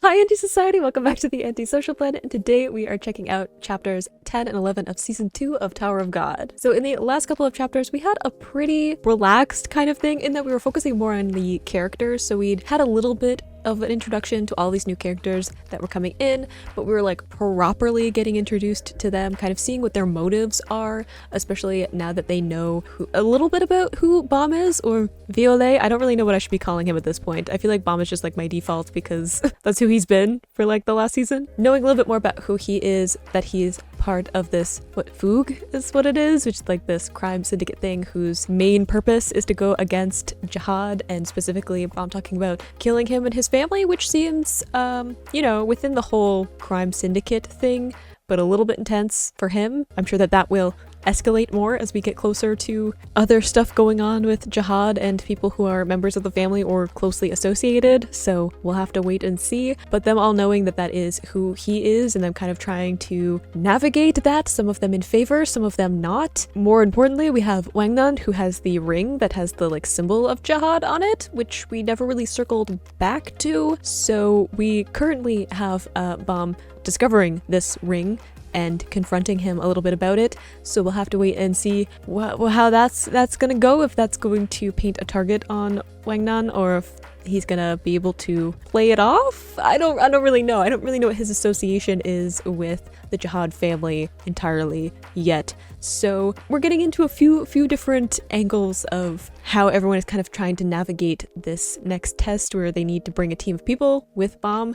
Hi Anti-Society, welcome back to the Anti-Social Planet, and today we are checking out chapters 10 and 11 of Season 2 of Tower of God. So in the last couple of chapters, we had a pretty relaxed kind of thing in that we were focusing more on the characters, so we'd had a little bit of an introduction to all these new characters that were coming in, but we were like properly getting introduced to them, kind of seeing what their motives are, especially now that they know a little bit about who Bomb is, or Violet. I don't really know what I should be calling him at this point. I feel like Bomb is just like my default because that's who he's been for like the last season. Knowing a little bit more about who he is, that he's part of this, what, Foog is what it is, which is like this crime syndicate thing whose main purpose is to go against Jihad, and specifically I'm talking about killing him and his family, which seems, you know, within the whole crime syndicate thing, but a little bit intense for him. I'm sure that that will escalate more as we get closer to other stuff going on with Jihad and people who are members of the family or closely associated, so we'll have to wait and see. But them all knowing that that is who he is, and them kind of trying to navigate that, some of them in favor, some of them not. More importantly, we have Wangnan, who has the ring that has the like symbol of Jihad on it, which we never really circled back to, so we currently have Bomb discovering this ring and confronting him a little bit about it, so we'll have to wait and see how that's gonna go, if that's going to paint a target on Wangnan, or if he's gonna be able to play it off. I don't really know. I don't really know what his association is with the Jihad family entirely yet. So we're getting into a few different angles of how everyone is kind of trying to navigate this next test where they need to bring a team of people with Bomb.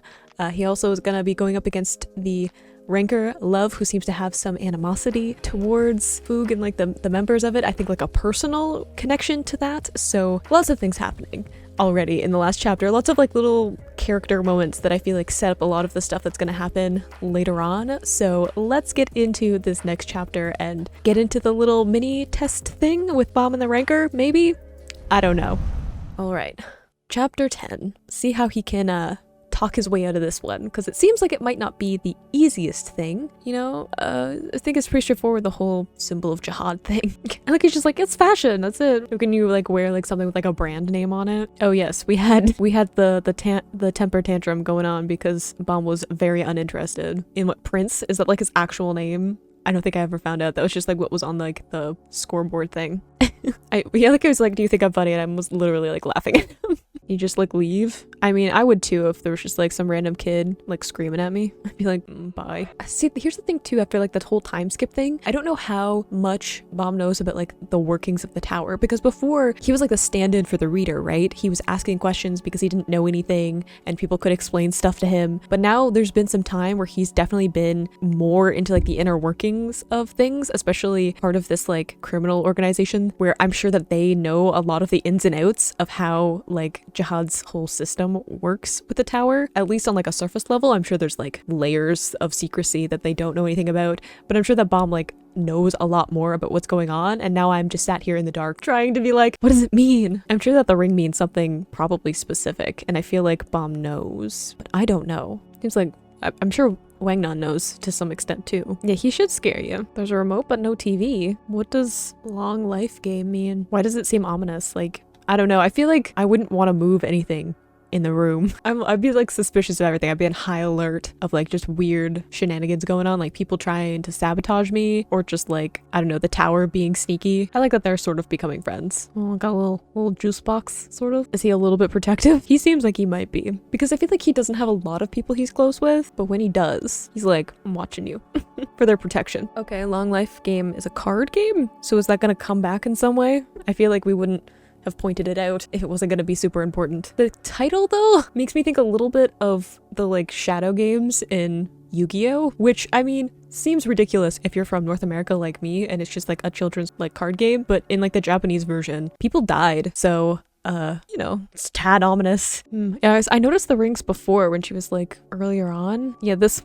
He also is gonna be going up against the Ranker Love, who seems to have some animosity towards Foog and like the members of it. I think like a personal connection to that. So lots of things happening already in the last chapter. Lots of like little character moments that I feel like set up a lot of the stuff that's going to happen later on. So let's get into this next chapter and get into the little mini test thing with Bomb and the Ranker, maybe? I don't know. All right. Chapter 10. See how he can talk his way out of this one, because it seems like it might not be the easiest thing, you know? I think it's pretty straightforward, the whole symbol of Jihad thing. And like he's just like, it's fashion, that's it. Can you like wear like something with like a brand name on it? Oh yes, we had the temper tantrum going on because Bomb was very uninterested in what Prince is, that like his actual name. I don't think I ever found out. That was just like what was on like the scoreboard thing. I was like, do you think I'm funny? And I was literally like laughing at him. You just like leave? I mean, I would too if there was just like some random kid like screaming at me. I'd be like, bye. See, here's the thing too, after like that whole time skip thing, I don't know how much Bomb knows about like the workings of the tower, because before he was like the stand-in for the reader, right? He was asking questions because he didn't know anything and people could explain stuff to him. But now there's been some time where he's definitely been more into like the inner workings of things, especially part of this like criminal organization where I'm sure that they know a lot of the ins and outs of how like Jihad's whole system works with the tower, at least on like a surface level. I'm sure there's like layers of secrecy that they don't know anything about, but I'm sure that Bomb like knows a lot more about what's going on, and now I'm just sat here in the dark trying to be like, what does it mean? I'm sure that the ring means something probably specific, and I feel like Bomb knows, but I don't know. Seems like I'm sure Wangnan knows to some extent too. Yeah, he should scare you. There's a remote but no TV. What does long life game mean? Why does it seem ominous? Like, I don't know. I feel like I wouldn't want to move anything in the room. I'd be like suspicious of everything. I'd be on high alert of like just weird shenanigans going on, like people trying to sabotage me, or just like, I don't know, the tower being sneaky. I like that they're sort of becoming friends. Oh, got a little juice box, sort of. Is he a little bit protective? He seems like he might be, because I feel like he doesn't have a lot of people he's close with, but when he does, he's like, I'm watching you for their protection. Okay, long life game is a card game, so is that gonna come back in some way? I feel like we wouldn't have pointed it out if it wasn't going to be super important. The title though makes me think a little bit of the like shadow games in Yu-Gi-Oh, which I mean seems ridiculous if you're from North America like me and it's just like a children's like card game, but in like the Japanese version people died, so you know, it's tad ominous. Yeah, I noticed the rings before when she was like earlier on. Yeah, this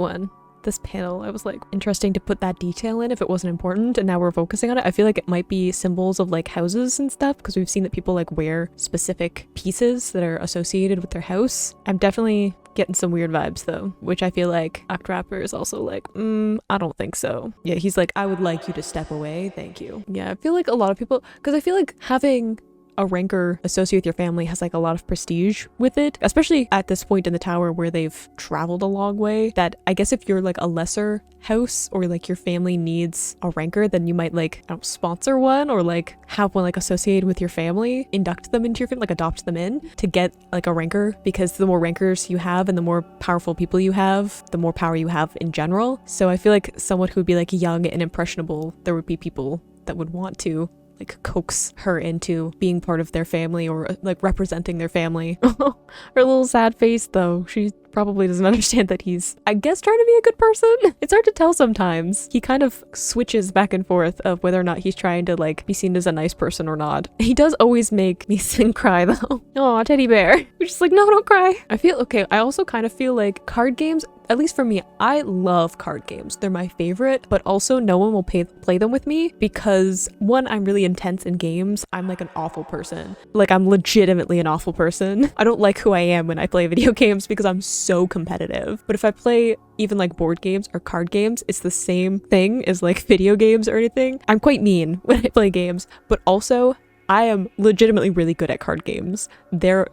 panel, I was like, interesting to put that detail in if it wasn't important, and now we're focusing on it. I feel like it might be symbols of like houses and stuff, because we've seen that people like wear specific pieces that are associated with their house. I'm definitely getting some weird vibes though, which I feel like Act Rapper is also like, I don't think so. Yeah, he's like, I would like you to step away, thank you. Yeah, I feel like a lot of people, because I feel like having a rancor associated with your family has like a lot of prestige with it, especially at this point in the tower where they've traveled a long way, that I guess if you're like a lesser house or like your family needs a rancor, then you might like, I don't know, sponsor one or like have one like associated with your family, induct them into your family, like adopt them in to get like a rancor, because the more rancors you have and the more powerful people you have, the more power you have in general. So I feel like someone who would be like young and impressionable, there would be people that would want to like coax her into being part of their family or like representing their family. Her little sad face though, she probably doesn't understand that he's, I guess, trying to be a good person. It's hard to tell sometimes. He kind of switches back and forth of whether or not he's trying to like be seen as a nice person or not. He does always make me cry though. Oh, teddy bear. We're just like, no, don't cry. I feel okay. I also kind of feel like card games, at least for me, I love card games. They're my favorite, but also no one will play them with me because one, I'm really intense in games. I'm like an awful person. Like I'm legitimately an awful person. I don't like who I am when I play video games because I'm so competitive. But if I play even like board games or card games, it's the same thing as like video games or anything. I'm quite mean when I play games, but also I am legitimately really good at card games. They're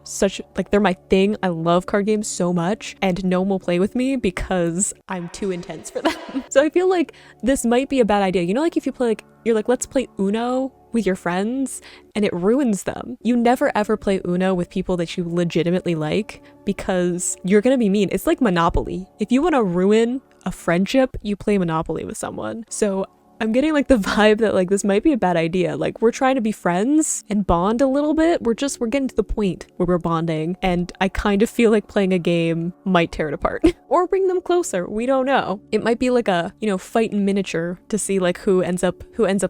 my thing. I love card games so much, and no one will play with me because I'm too intense for them. So I feel like this might be a bad idea. You know, like if you play like, you're like, let's play Uno with your friends, and it ruins them. You never ever play Uno with people that you legitimately like because you're gonna be mean. It's like Monopoly. If you want to ruin a friendship, you play Monopoly with someone. So I'm getting like the vibe that like this might be a bad idea. Like we're trying to be friends and bond a little bit. We're getting to the point where we're bonding, and I kind of feel like playing a game might tear it apart or bring them closer. We don't know. It might be like a, you know, fight in miniature to see like who ends up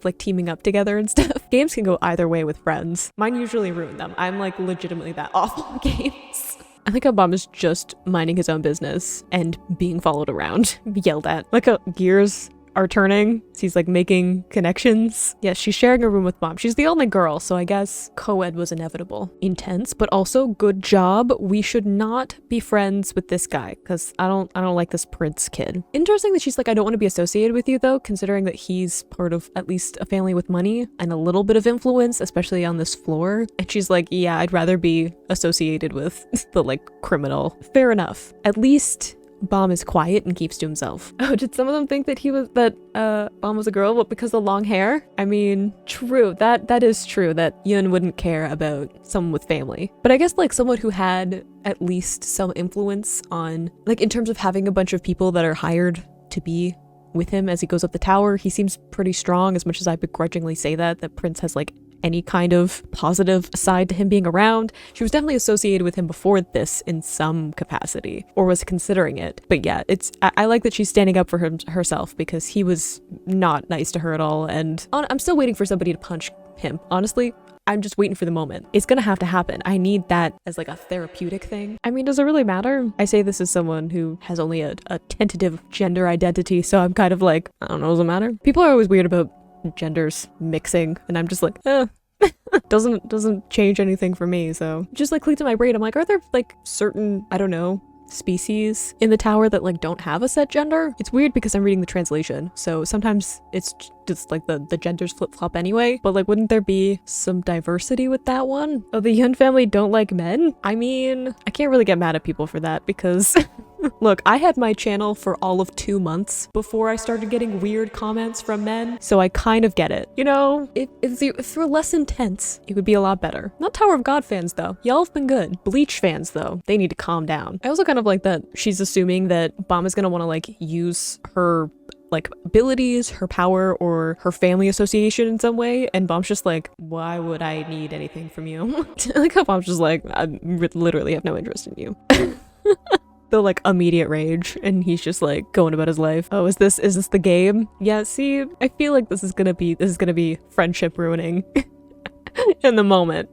like teaming up together and stuff. Games can go either way with friends. Mine usually ruin them. I'm like legitimately that awful at games. I think Obama is just minding his own business and being followed around, yelled at. Like gears are turning. He's like making connections. Yeah, she's sharing a room with Mom. She's the only girl, so I guess co-ed was inevitable. Intense, but also good job. We should not be friends with this guy because I don't like this prince kid. Interesting that she's like, I don't want to be associated with you though, considering that he's part of at least a family with money and a little bit of influence, especially on this floor. And she's like, yeah, I'd rather be associated with the like criminal. Fair enough. At least Bomb is quiet and keeps to himself. Oh, did some of them think that Bomb was a girl, but because of the long hair? I mean, true. That is true that Yun wouldn't care about someone with family. But I guess like someone who had at least some influence on, like in terms of having a bunch of people that are hired to be with him as he goes up the tower, he seems pretty strong, as much as I begrudgingly say that Prince has like any kind of positive side to him being around. She was definitely associated with him before this in some capacity, or was considering it. But yeah, I like that she's standing up for herself because he was not nice to her at all, and I'm still waiting for somebody to punch him. Honestly, I'm just waiting for the moment. It's gonna have to happen. I need that as like a therapeutic thing. I mean, does it really matter? I say this as someone who has only a tentative gender identity, so I'm kind of like, I don't know, does it matter? People are always weird about genders mixing, and I'm just like, doesn't change anything for me. So just like clicked in my brain, I'm like, are there like certain, I don't know, species in the tower that like don't have a set gender? It's weird because I'm reading the translation, so sometimes it's just like the genders flip-flop anyway, but like wouldn't there be some diversity with that one? Oh, the Yun family don't like men? I mean, I can't really get mad at people for that because look, I had my channel for all of 2 months before I started getting weird comments from men, so I kind of get it. You know, if you were less intense, it would be a lot better. Not Tower of God fans though. Y'all have been good. Bleach fans though, they need to calm down. I also kind of like that she's assuming that Bomb is gonna want to like use her like abilities, her power, or her family association in some way, and Bomb's just like, why would I need anything from you? I like how Bomb's just like, I literally have no interest in you. The like immediate rage, and he's just like going about his life. Oh, is this the game? Yeah, see, I feel like this is gonna be friendship ruining in the moment.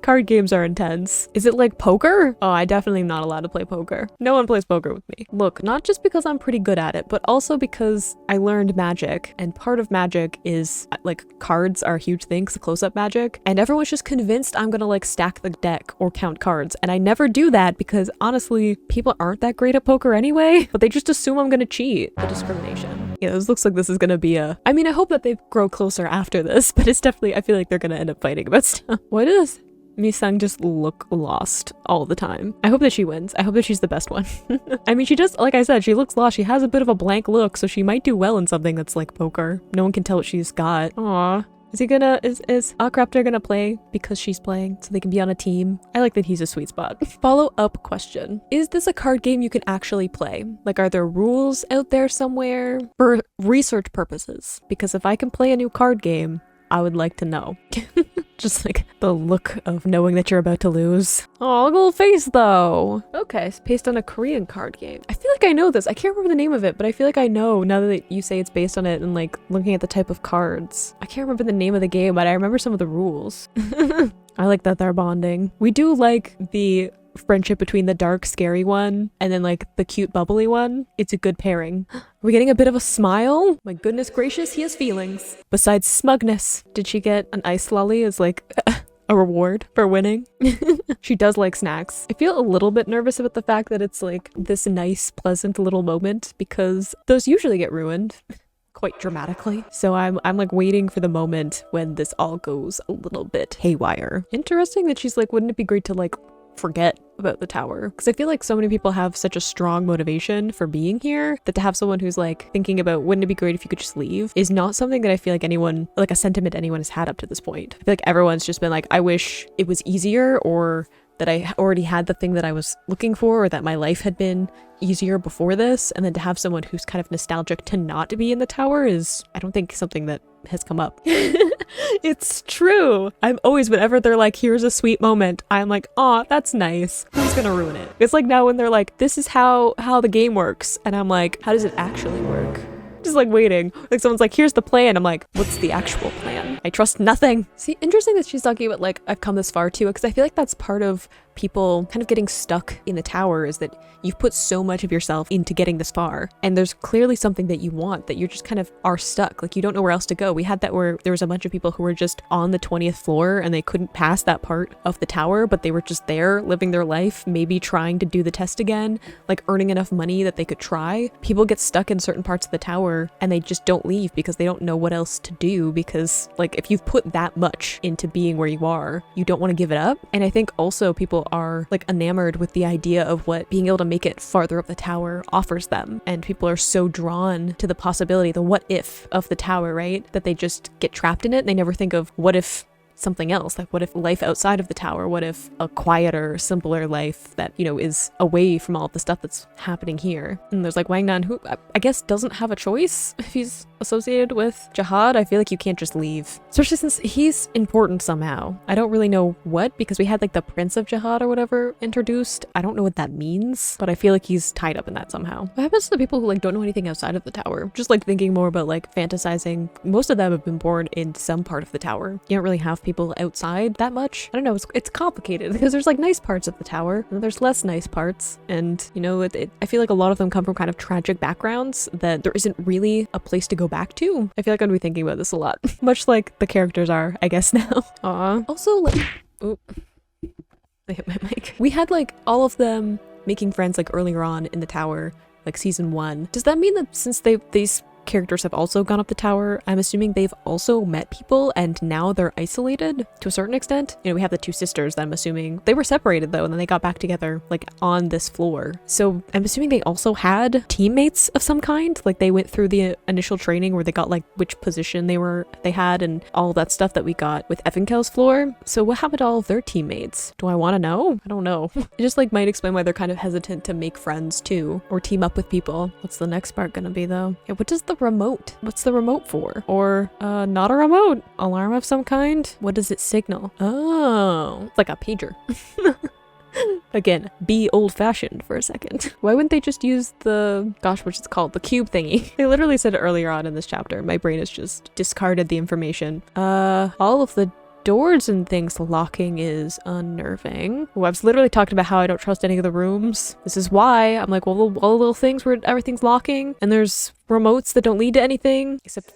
Card games are intense. Is it like poker? Oh, I definitely am not allowed to play poker. No one plays poker with me. Look, not just because I'm pretty good at it, but also because I learned magic, and part of magic is like cards are a huge thing, the close-up magic, and everyone's just convinced I'm gonna like stack the deck or count cards, and I never do that because honestly, people aren't that great at poker anyway, but they just assume I'm gonna cheat. The discrimination. Yeah, this looks like this is gonna be a... I mean, I hope that they grow closer after this, but it's definitely... I feel like they're gonna end up fighting about stuff. Why does Misang just look lost all the time? I hope that she wins. I hope that she's the best one. I mean, she just, like I said, she looks lost. She has a bit of a blank look, so she might do well in something that's like poker. No one can tell what she's got. Aww. Is Akraptor gonna play because she's playing so they can be on a team? I like that he's a sweet spot. Follow-up question. Is this a card game you can actually play? Like, are there rules out there somewhere? For research purposes. Because if I can play a new card game, I would like to know. Just like the look of knowing that you're about to lose. Oh, little face though. Okay, it's based on a Korean card game. I feel like I know this. I can't remember the name of it, but I feel like I know now that you say it's based on it and like looking at the type of cards. I can't remember the name of the game, but I remember some of the rules. I like that they're bonding. We do like the friendship between the dark, scary one and then like the cute, bubbly one. It's a good pairing. Are we getting a bit of a smile? My goodness gracious, he has feelings. Besides smugness, did she get an ice lolly as like a reward for winning? She does like snacks. I feel a little bit nervous about the fact that it's like this nice, pleasant little moment because those usually get ruined quite dramatically. So I'm like waiting for the moment when this all goes a little bit haywire. Interesting that she's like, wouldn't it be great to like forget about the tower? Because I feel like so many people have such a strong motivation for being here that to have someone who's like thinking about wouldn't it be great if you could just leave is not something that I feel like anyone, like a sentiment anyone has had up to this point. I feel like everyone's just been like, I wish it was easier, or that I already had the thing that I was looking for, or that my life had been easier before this. And then to have someone who's kind of nostalgic to not to be in the tower is, I don't think, something that has come up. It's true. I'm always, whenever they're like, here's a sweet moment, I'm like, aw, that's nice. Who's gonna ruin it? It's like now when they're like, this is how the game works, and I'm like, how does it actually work? Just like waiting. Like someone's like, here's the plan. I'm like, what's the actual plan? I trust nothing. See, interesting that she's talking about like, I've come this far too, because I feel like that's part of people kind of getting stuck in the tower, is that you've put so much of yourself into getting this far, and there's clearly something that you want that you're just kind of are stuck. Like you don't know where else to go. We had that where there was a bunch of people who were just on the 20th floor and they couldn't pass that part of the tower, but they were just there living their life, maybe trying to do the test again, like earning enough money that they could try. People get stuck in certain parts of the tower and they just don't leave because they don't know what else to do, because like if you've put that much into being where you are, you don't want to give it up. And I think also people are like enamored with the idea of what being able to make it farther up the tower offers them, and people are so drawn to the possibility, the what if of the tower, right, that they just get trapped in it and they never think of what if something else, like what if life outside of the tower, what if a quieter, simpler life that, you know, is away from all of the stuff that's happening here. And there's like Wang Nan, who I guess doesn't have a choice if he's associated with Jihad. I feel like you can't just leave, especially since he's important somehow. I don't really know what, because we had like the Prince of Jihad or whatever introduced. I don't know what that means, but I feel like he's tied up in that somehow. What happens to the people who like don't know anything outside of the tower? Just like thinking more about like fantasizing. Most of them have been born in some part of the tower. You don't really have people outside that much. I don't know, it's complicated because there's like nice parts of the tower and there's less nice parts, and you know, I feel like a lot of them come from kind of tragic backgrounds that there isn't really a place to go back to. I feel like I'm gonna be thinking about this a lot. Much like the characters are, I guess, now. Aw. Also, like, oh, I hit my mic. We had like all of them making friends like earlier on in the tower, like season 1. Does that mean that since these characters have also gone up the tower, I'm assuming they've also met people and now they're isolated to a certain extent? You know, we have the two sisters that I'm assuming they were separated though, and then they got back together like on this floor. So I'm assuming they also had teammates of some kind, like they went through the initial training where they got like which position they had and all that stuff that we got with Evankel's floor. So what happened to all of their teammates? Do I want to know? I don't know. It just like might explain why they're kind of hesitant to make friends too, or team up with people. What's the next part gonna be though? Yeah, what does the remote? What's the remote for? Or not a remote, alarm of some kind? What does it signal? Oh, it's like a pager. Again, be old-fashioned for a second. Why wouldn't they just use the, gosh, what's it called? The cube thingy. They literally said it earlier on in this chapter. My brain has just discarded the information. All of the doors and things locking is unnerving. Well, I've literally talked about how I don't trust any of the rooms. This is why I'm like, well, all the little things where everything's locking and there's remotes that don't lead to anything except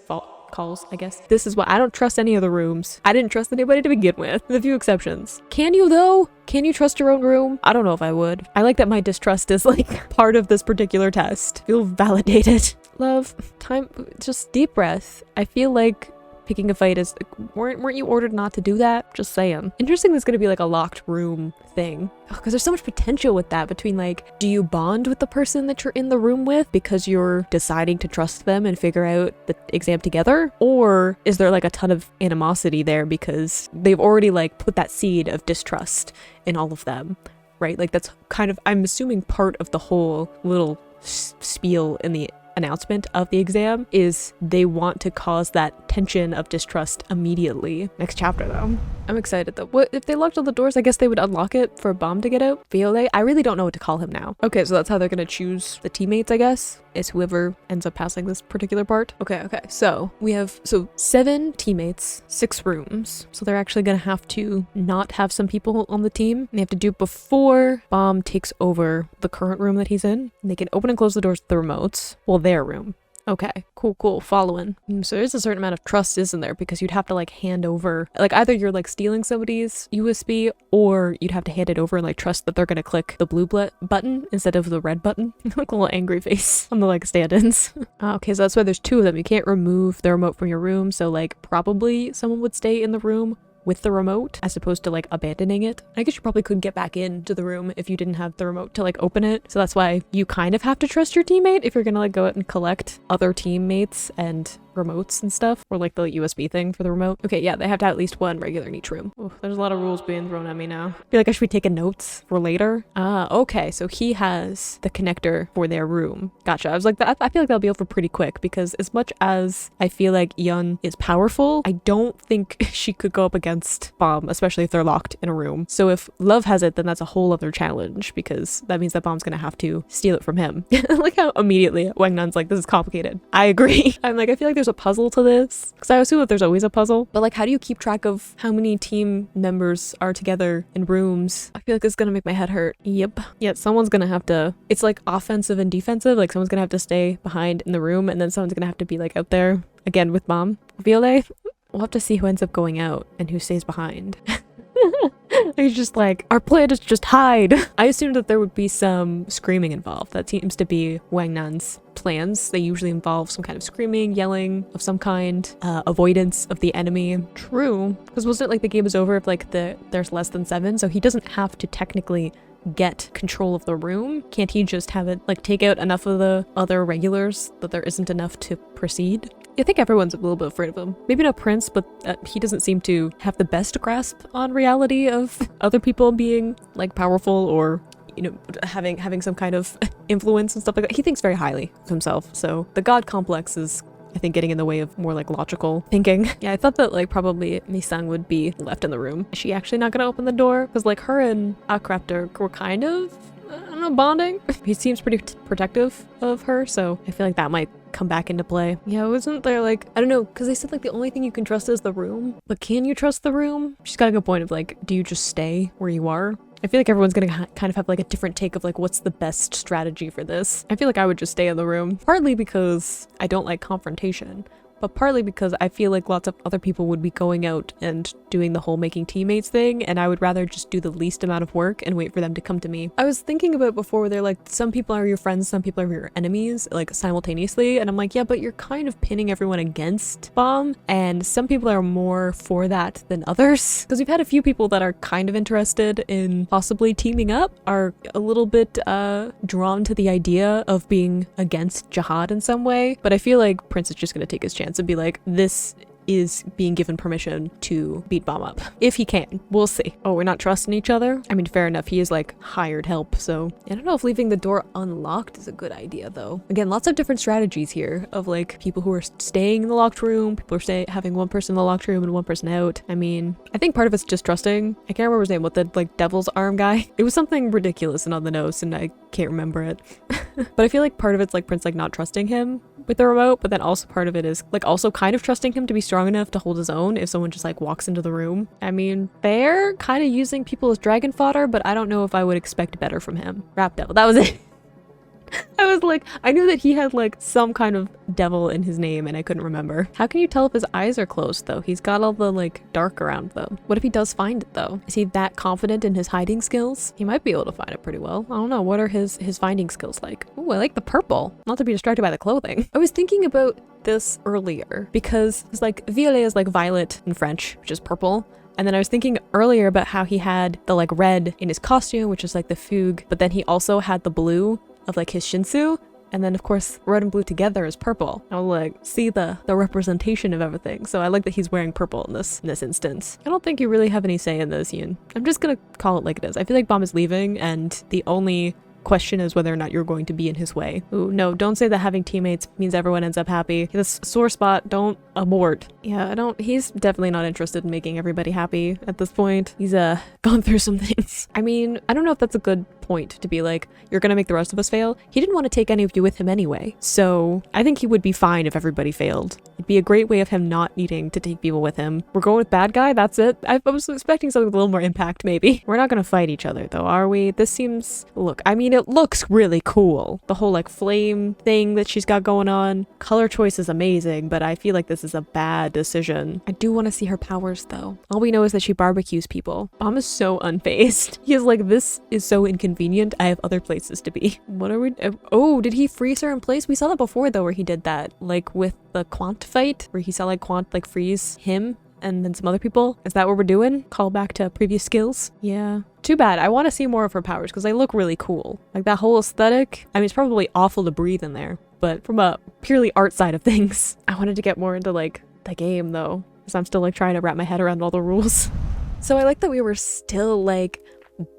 calls, I guess. This is why I don't trust any of the rooms. I didn't trust anybody to begin with a few exceptions. Can you though? Can you trust your own room? I don't know if I would. I like that my distrust is like part of this particular test. Feel validated. love. Time, just deep breath. I feel like picking a fight is, weren't you ordered not to do that? Just saying. Interesting there's gonna be like a locked room thing. Because there's so much potential with that between like, do you bond with the person that you're in the room with because you're deciding to trust them and figure out the exam together? Or is there like a ton of animosity there because they've already like put that seed of distrust in all of them, right? Like that's kind of, I'm assuming part of the whole little spiel in the announcement of the exam is they want to cause that tension of distrust immediately. Next chapter though. I'm excited though. What if they locked all the doors? I guess they would unlock it for Bomb to get out. Viole? I really don't know what to call him now. Okay, so that's how they're gonna choose the teammates, I guess. It's whoever ends up passing this particular part. Okay. So we have 7 teammates, 6 rooms. So they're actually gonna have to not have some people on the team. They have to do it before Bomb takes over the current room that he's in. And they can open and close the doors with the remotes. Well, their room. Okay, cool, following. So there's a certain amount of trust, isn't there? Because you'd have to like hand over, like either you're like stealing somebody's USB or you'd have to hand it over and like trust that they're gonna click the blue button instead of the red button. Like a little angry face on the like stand-ins. Okay, so that's why there's 2 of them. You can't remove the remote from your room. So like probably someone would stay in the room with the remote as opposed to like abandoning it. I guess you probably couldn't get back into the room if you didn't have the remote to like open it. So that's why you kind of have to trust your teammate if you're gonna like go out and collect other teammates and remotes and stuff, or like the USB thing for the remote. Okay, yeah, they have to have at least 1 regular in each room. Oh, there's a lot of rules being thrown at me now. I feel like I should be taking notes for later. Okay, so he has the connector for their room. Gotcha. I was like, I feel like that'll be over pretty quick because as much as I feel like Yun is powerful, I don't think she could go up against Bomb, especially if they're locked in a room. So if Love has it, then that's a whole other challenge because that means that Bomb's gonna have to steal it from him. Like how immediately Wang Nun's like, this is complicated. I agree. I'm like, I feel like there's a puzzle to this because I assume that there's always a puzzle, but like how do you keep track of how many team members are together in rooms? I feel like it's gonna make my head hurt. Yep, someone's gonna have to, it's like offensive and defensive, like someone's gonna have to stay behind in the room and then someone's gonna have to be like out there again with Mom. Viole, we'll have to see who ends up going out and who stays behind. He's just like, our plan is just hide. I assumed that there would be some screaming involved. That seems to be Wang Nan's plans. They usually involve some kind of screaming, yelling of some kind, avoidance of the enemy. True, because wasn't it like the game is over if like there's less than 7, so he doesn't have to technically get control of the room. Can't he just have it like take out enough of the other regulars that there isn't enough to proceed? I think everyone's a little bit afraid of him. Maybe not Prince, but he doesn't seem to have the best grasp on reality of other people being like powerful or, you know, having some kind of influence and stuff like that. He thinks very highly of himself. So the god complex is, I think, getting in the way of more like logical thinking. Yeah, I thought that like probably Mi-sung would be left in the room. Is she actually not gonna open the door? Because like her and Akraptor were kind of, I don't know, bonding. He seems pretty protective of her, so I feel like that might come back into play. Yeah, wasn't there like, I don't know, because they said like the only thing you can trust is the room, but can you trust the room? She's got a good point of like, do you just stay where you are? I feel like everyone's gonna kind of have like a different take of like what's the best strategy for this. I feel like I would just stay in the room, partly because I don't like confrontation, but partly because I feel like lots of other people would be going out and doing the whole making teammates thing, and I would rather just do the least amount of work and wait for them to come to me. I was thinking about before where they're like, some people are your friends, some people are your enemies, like simultaneously, and I'm like, yeah, but you're kind of pinning everyone against Bomb, and some people are more for that than others. Because we've had a few people that are kind of interested in possibly teaming up, are a little bit drawn to the idea of being against Jihad in some way, but I feel like Prince is just gonna take his chance and be like, this is being given permission to beat Bomb up. If he can. We'll see. Oh, we're not trusting each other? I mean, fair enough. He is like hired help, so I don't know if leaving the door unlocked is a good idea though. Again, lots of different strategies here of like people who are staying in the locked room, people are having one person in the locked room and one person out. I mean, I think part of it's just trusting. I can't remember his name, what the like devil's arm guy. It was something ridiculous and on the nose and I can't remember it. But I feel like part of it's like Prince like not trusting him with the remote, but then also part of it is like also kind of trusting him to be strong enough to hold his own if someone just like walks into the room. I mean, they're kind of using people as dragon fodder, but I don't know if I would expect better from him. Rap devil, that was it. I was like, I knew that he had like some kind of devil in his name and I couldn't remember. How can you tell if his eyes are closed though? He's got all the like dark around them. What if he does find it though? Is he that confident in his hiding skills? He might be able to find it pretty well. I don't know. What are his finding skills like? Ooh, I like the purple. Not to be distracted by the clothing. I was thinking about this earlier because it's like violet is like violet in French, which is purple. And then I was thinking earlier about how he had the like red in his costume, which is like the fugue, but then he also had the blue of like his shinsu. And then of course, red and blue together is purple. I'll like see the representation of everything. So I like that he's wearing purple in this instance. I don't think you really have any say in this, Yoon. I'm just gonna call it like it is. I feel like Bomb is leaving and the only question is whether or not you're going to be in his way. Ooh, no, don't say that having teammates means everyone ends up happy. This sore spot, don't abort. Yeah, he's definitely not interested in making everybody happy at this point. He's gone through some things. I mean, I don't know if that's a good point to be like, you're gonna make the rest of us fail. He didn't want to take any of you with him anyway. So I think he would be fine if everybody failed. It'd be a great way of him not needing to take people with him. We're going with bad guy, that's it. I was expecting something with a little more impact maybe. We're not gonna fight each other though, are we? This seems, look, I mean, it looks really cool. The whole like flame thing that she's got going on. Color choice is amazing, but I feel like this is a bad decision. I do want to see her powers though. All we know is that she barbecues people. Bomb is so unfazed. He is like, this is so inconvenient. I have other places to be. What are we? Oh, did he freeze her in place? We saw that before though, where he did that, like with the Quant fight, where he saw like Quant like freeze him and then some other people. Is that what we're doing? Call back to previous skills? Yeah. Too bad. I want to see more of her powers because they look really cool. Like that whole aesthetic. I mean, it's probably awful to breathe in there, but from a purely art side of things, I wanted to get more into like the game though, because I'm still like trying to wrap my head around all the rules. So I like that we were still like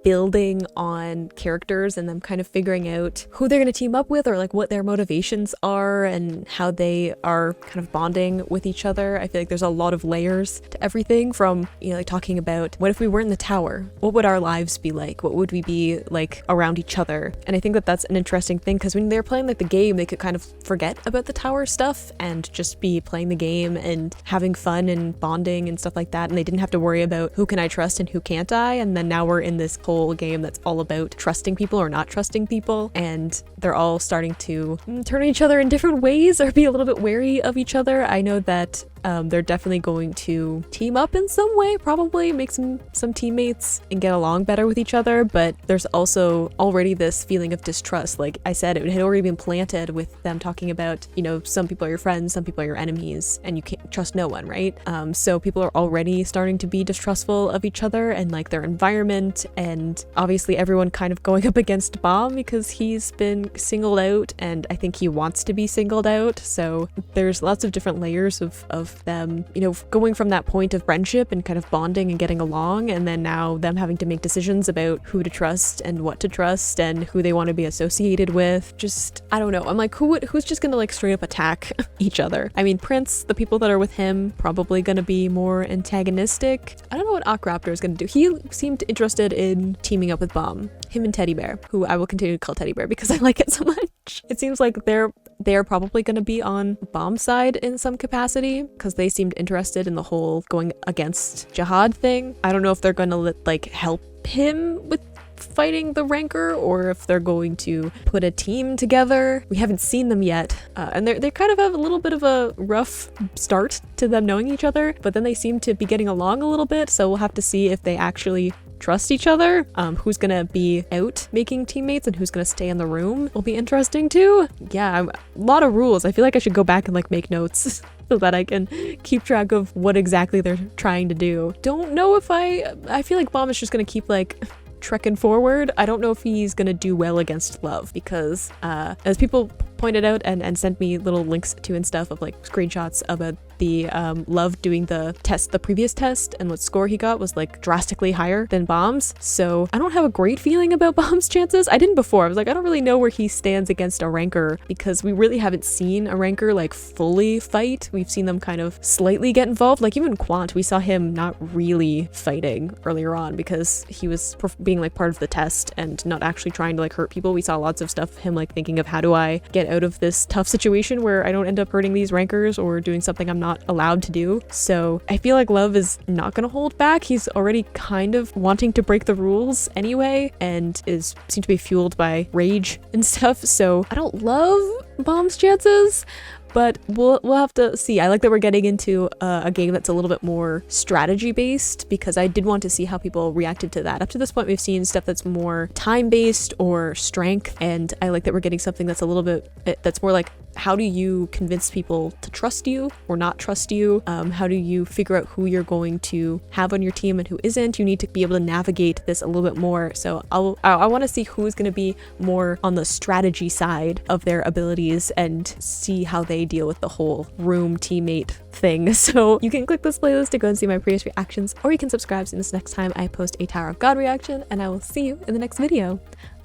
building on characters and them kind of figuring out who they're going to team up with or like what their motivations are and how they are kind of bonding with each other. I feel like there's a lot of layers to everything from, you know, like talking about what if we were in the tower? What would our lives be like? What would we be like around each other? And I think that that's an interesting thing because when they're playing like the game, they could kind of forget about the tower stuff and just be playing the game and having fun and bonding and stuff like that. And they didn't have to worry about who can I trust and who can't I? And then now we're in this whole game that's all about trusting people or not trusting people, and they're all starting to turn on each other in different ways or be a little bit wary of each other. I know that they're definitely going to team up in some way, probably make some teammates and get along better with each other, but there's also already this feeling of distrust. Like I said, it had already been planted with them talking about, you know, some people are your friends, some people are your enemies, and you can't trust no one, right? So people are already starting to be distrustful of each other and like their environment, and obviously everyone kind of going up against Bomb because he's been singled out and I think he wants to be singled out. So there's lots of different layers of them, you know, going from that point of friendship and kind of bonding and getting along, and then now them having to make decisions about who to trust and what to trust and who they want to be associated with. Just, I don't know. I'm like, who's just gonna like straight up attack each other? I mean, Prince, the people that are with him, probably gonna be more antagonistic. I don't know what Aquaraptor is gonna do. He seemed interested in teaming up with Bomb. Him and Teddy Bear, who I will continue to call Teddy Bear because I like it so much. It seems like they're probably going to be on Bomb's side in some capacity because they seemed interested in the whole going against Jihad thing. I don't know if they're going to like help him with fighting the Rancor or if they're going to put a team together. We haven't seen them yet, and they kind of have a little bit of a rough start to them knowing each other, but then they seem to be getting along a little bit, so we'll have to see if they actually trust each other. Who's gonna be out making teammates and who's gonna stay in the room will be interesting too. Yeah, a lot of rules. I feel like I should go back and like make notes so that I can keep track of what exactly they're trying to do. Don't know if I feel like Bomb is just gonna keep like trekking forward. I don't know if he's gonna do well against Love because as people pointed out and sent me little links to and stuff of like screenshots about the Love doing the previous test, and what score he got was like drastically higher than Bomb's. So I don't have a great feeling about Bomb's chances. I didn't before. I was like, I don't really know where he stands against a Rancor because we really haven't seen a Rancor like fully fight. We've seen them kind of slightly get involved. Like even Quant, we saw him not really fighting earlier on because he was being like part of the test and not actually trying to like hurt people. We saw lots of stuff him like thinking of how do I get out of this tough situation where I don't end up hurting these Rancors or doing something I'm not allowed to do. So I feel like Love is not gonna hold back. He's already kind of wanting to break the rules anyway, and seems to be fueled by rage and stuff. So I don't love Bomb's chances, but we'll have to see. I like that we're getting into a game that's a little bit more strategy based, because I did want to see how people reacted to that. Up to this point, we've seen stuff that's more time based or strength, and I like that we're getting something that's a little bit that's more like, how do you convince people to trust you or not trust you? How do you figure out who you're going to have on your team and who isn't? You need to be able to navigate this a little bit more. So I want to see who's going to be more on the strategy side of their abilities and see how they deal with the whole room teammate thing. So you can click this playlist to go and see my previous reactions, or you can subscribe so this next time I post a Tower of God reaction, and I will see you in the next video.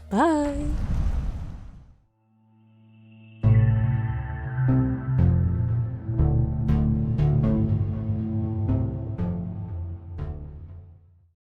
Bye!